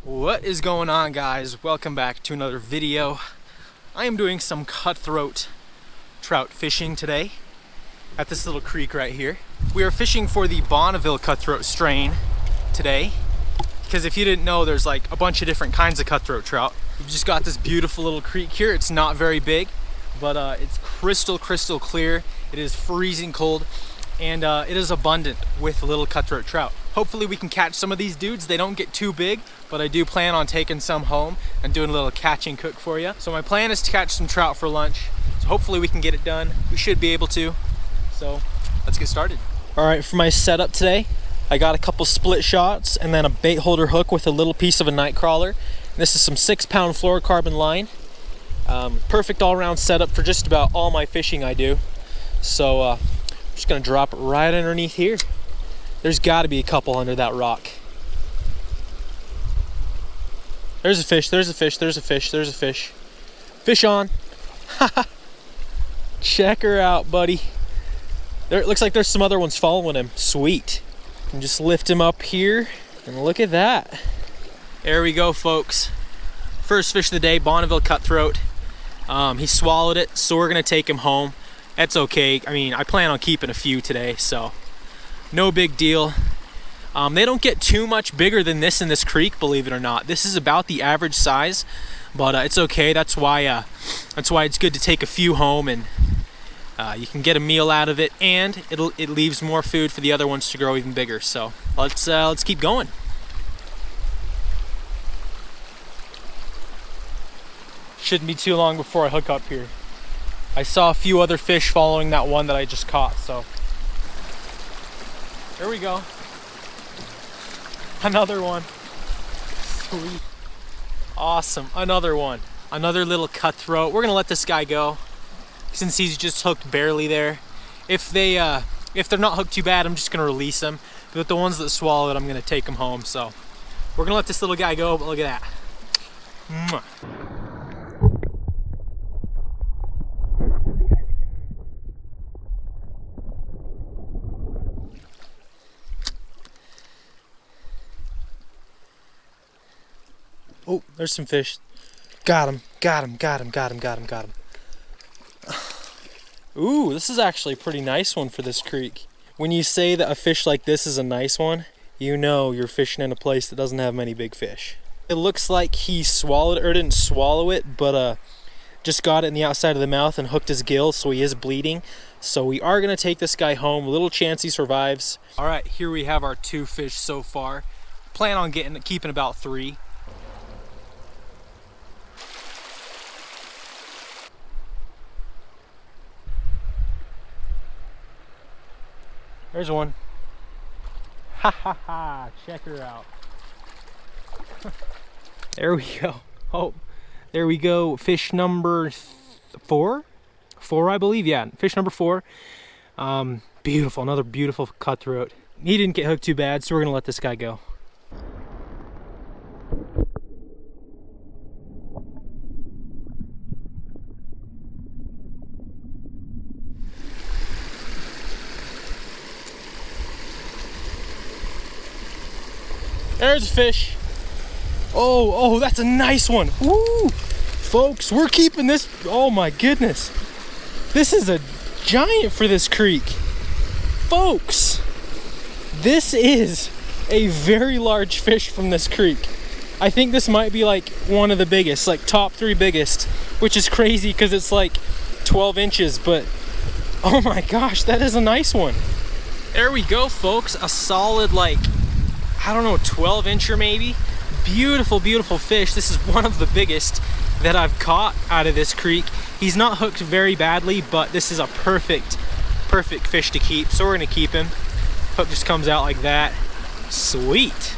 What is going on, guys? Welcome back to another video. I am doing some cutthroat trout fishing today at this little creek right here. We are fishing for the Bonneville cutthroat strain today because if you didn't know, there's like a bunch of different kinds of cutthroat trout. We've just got this beautiful little creek here. It's not very big, but it's crystal clear. It is freezing cold, and it is abundant with little cutthroat trout. Hopefully we can catch some of these dudes. They don't get too big, but I do plan on taking some home and doing a little catch and cook for you. So my plan is to catch some trout for lunch. So hopefully we can get it done. We should be able to. So let's get started. All right, for my setup today, I got a couple split shots and then a bait holder hook with a little piece of a night crawler. This is some 6-pound fluorocarbon line. Perfect all-around setup for just about all my fishing I do. So I'm just gonna drop it right underneath here. There's got to be a couple under that rock. There's a fish, there's a fish, there's a fish, there's a fish. Fish on. Check her out, buddy. It looks like there's some other ones following him. Sweet. And just lift him up here and look at that. There we go, folks. First fish of the day, Bonneville cutthroat. He swallowed it, so we're gonna take him home. That's okay. I mean, I plan on keeping a few today, so no big deal. They don't get too much bigger than this in this creek, believe it or not. This is about the average size, but it's okay. That's why it's good to take a few home, and you can get a meal out of it, and it leaves more food for the other ones to grow even bigger. So let's keep going. Shouldn't be too long before I hook up here. I saw a few other fish following that one that I just caught, so there we go. Another one. Sweet. Awesome. Another one. Another little cutthroat. We're gonna let this guy go since he's just hooked barely there. If they're not hooked too bad, I'm just gonna release them. But the ones that swallow it, I'm gonna take them home. So we're gonna let this little guy go, but look at that. Mwah. Oh, there's some fish. Got him. Ooh, this is actually a pretty nice one for this creek. When you say that a fish like this is a nice one, you know you're fishing in a place that doesn't have many big fish. It looks like he swallowed it, or didn't swallow it, but just got it in the outside of the mouth and hooked his gill, so he is bleeding. So we are gonna take this guy home. Little chance he survives. All right, here we have our 2 fish so far. Plan on keeping about 3. There's one. Ha ha ha, check her out. There we go. Oh, there we go. Fish number 4? 4, I believe, yeah. Fish number 4. Beautiful, another beautiful cutthroat. He didn't get hooked too bad, so we're gonna let this guy go. There's a fish. Oh, that's a nice one. Woo! Folks, we're keeping this. Oh my goodness. This is a giant for this creek. Folks, this is a very large fish from this creek. I think this might be like one of the biggest, like top 3 biggest, which is crazy because it's like 12 inches, but oh my gosh, that is a nice one. There we go, folks. A solid, like, I don't know, 12-incher maybe. Beautiful fish. This is one of the biggest that I've caught out of this creek. He's not hooked very badly, but this is a perfect fish to keep, so we're gonna keep him. Hook just comes out like that. Sweet.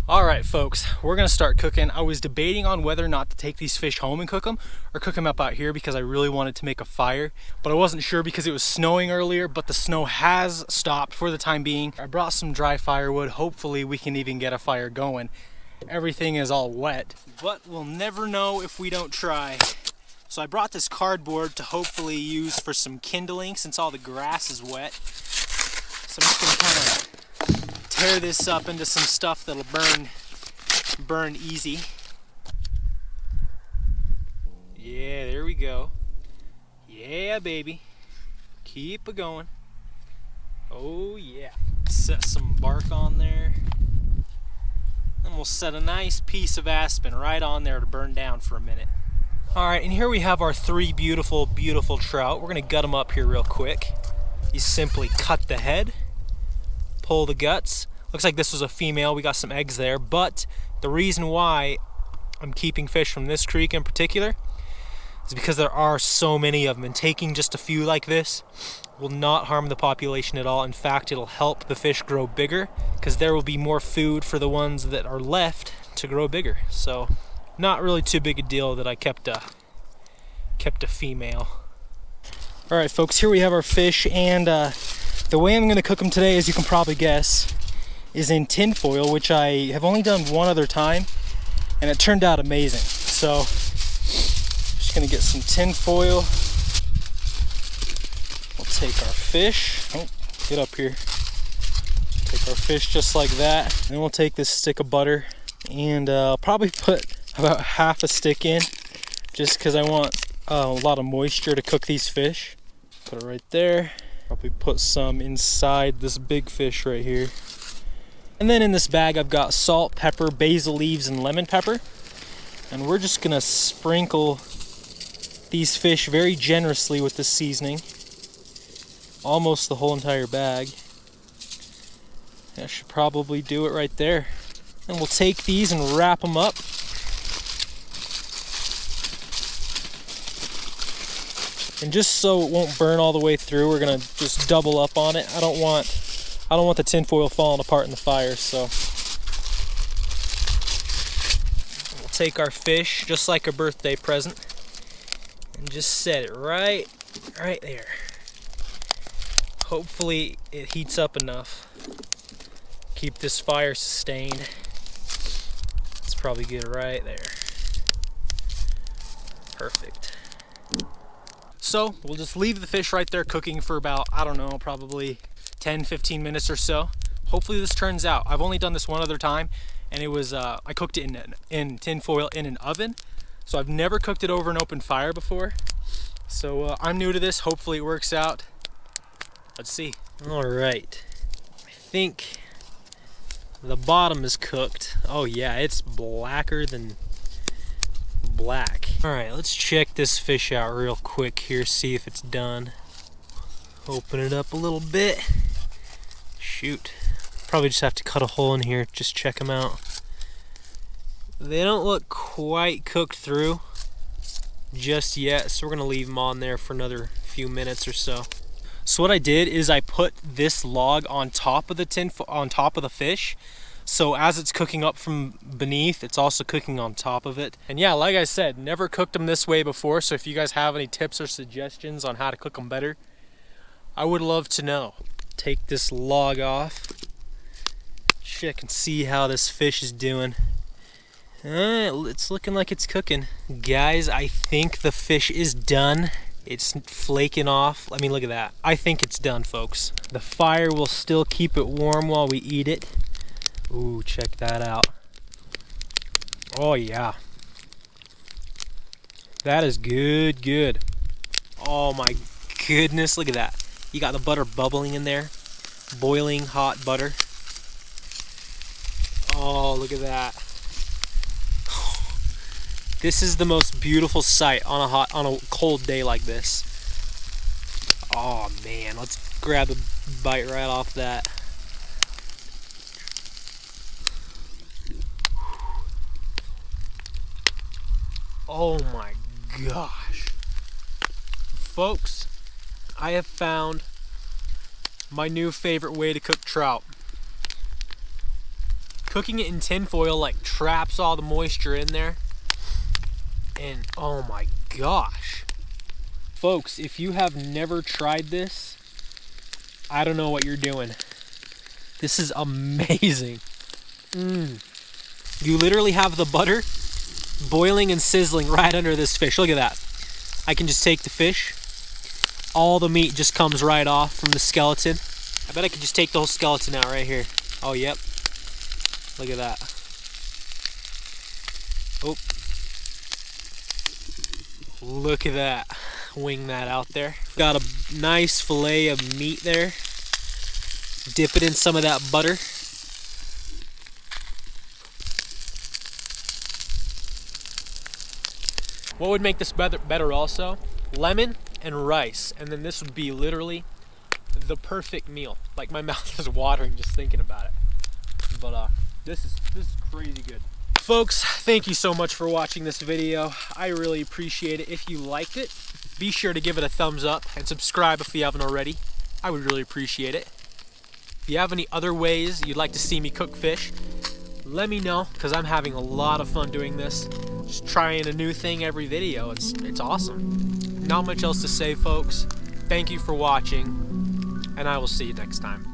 All right, folks, we're gonna start cooking. I was debating on whether or not to take these fish home and cook them, or cook them up out here because I really wanted to make a fire, but I wasn't sure because it was snowing earlier, but the snow has stopped for the time being. I brought some dry firewood. Hopefully we can even get a fire going. Everything is all wet, but we'll never know if we don't try. So I brought this cardboard to hopefully use for some kindling since all the grass is wet. So I'm just gonna kind of tear this up into some stuff that'll burn burn easy. Yeah, there we go. Yeah, baby. Keep it going. Oh yeah. Set some bark on there. And we'll set a nice piece of aspen right on there to burn down for a minute. Alright, and here we have our 3 beautiful, beautiful trout. We're gonna gut them up here real quick. You simply cut the head, pull the guts. Looks like this was a female, we got some eggs there, but the reason why I'm keeping fish from this creek in particular is because there are so many of them, and taking just a few like this will not harm the population at all. In fact, it'll help the fish grow bigger because there will be more food for the ones that are left to grow bigger. So not really too big a deal that I kept a female. All right, folks, here we have our fish, and the way I'm gonna cook them today, as you can probably guess, is in tin foil, which I have only done one other time, and it turned out amazing. So just gonna get some tin foil. We'll take our fish. Oh, get up here. Take our fish just like that. And then we'll take this stick of butter, and I'll probably put about half a stick in, just because I want a lot of moisture to cook these fish. Put it right there. Probably put some inside this big fish right here. And then in this bag I've got salt, pepper, basil leaves, and lemon pepper. And we're just gonna sprinkle these fish very generously with the seasoning. Almost the whole entire bag. That should probably do it right there. And we'll take these and wrap them up. And just so it won't burn all the way through, we're gonna just double up on it. I don't want the tin foil falling apart in the fire, so we'll take our fish just like a birthday present and just set it right there. Hopefully it heats up enough. Keep this fire sustained. It's probably good right there. Perfect. So we'll just leave the fish right there cooking for about, I don't know, probably 10-15 minutes or so. Hopefully this turns out. I've only done this one other time, and it was I cooked it in tin foil in an oven. So I've never cooked it over an open fire before. So I'm new to this. Hopefully it works out. Let's see. All right. I think the bottom is cooked. Oh yeah, it's blacker than black. All right, let's check this fish out real quick here, see if it's done. Open it up a little bit. Shoot. Probably just have to cut a hole in here, just check them out. They don't look quite cooked through just yet, so we're gonna leave them on there for another few minutes or so. So what I did is I put this log on top of the fish. So as it's cooking up from beneath, it's also cooking on top of it. And yeah, like I said, never cooked them this way before. So if you guys have any tips or suggestions on how to cook them better, I would love to know. Take this log off. Check and see how this fish is doing. It's looking like it's cooking. Guys, I think the fish is done. It's flaking off. I mean, look at that. I think it's done, folks. The fire will still keep it warm while we eat it. Ooh, check that out. Oh yeah. That is good, good. Oh my goodness, look at that. You got the butter bubbling in there. Boiling hot butter. Oh, look at that. This is the most beautiful sight on a cold day like this. Oh man, let's grab a bite right off that. Oh my gosh. Folks, I have found my new favorite way to cook trout. Cooking it in tin foil like traps all the moisture in there. And oh my gosh. Folks, if you have never tried this, I don't know what you're doing. This is amazing. You literally have the butter boiling and sizzling right under this fish. Look at that. I can just take the fish. All the meat just comes right off from the skeleton. I bet I could just take the whole skeleton out right here. Oh, yep. Look at that. Oh, look at that. Wing that out there. Got a nice fillet of meat there. Dip it in some of that butter. What would make this better also? Lemon and rice, and then this would be literally the perfect meal. Like, my mouth is watering just thinking about it. But this is crazy good. Folks, thank you so much for watching this video. I really appreciate it. If you liked it, be sure to give it a thumbs up and subscribe if you haven't already. I would really appreciate it. If you have any other ways you'd like to see me cook fish, let me know, because I'm having a lot of fun doing this. Just trying a new thing every video. It's awesome. Not much else to say, folks. Thank you for watching, and I will see you next time.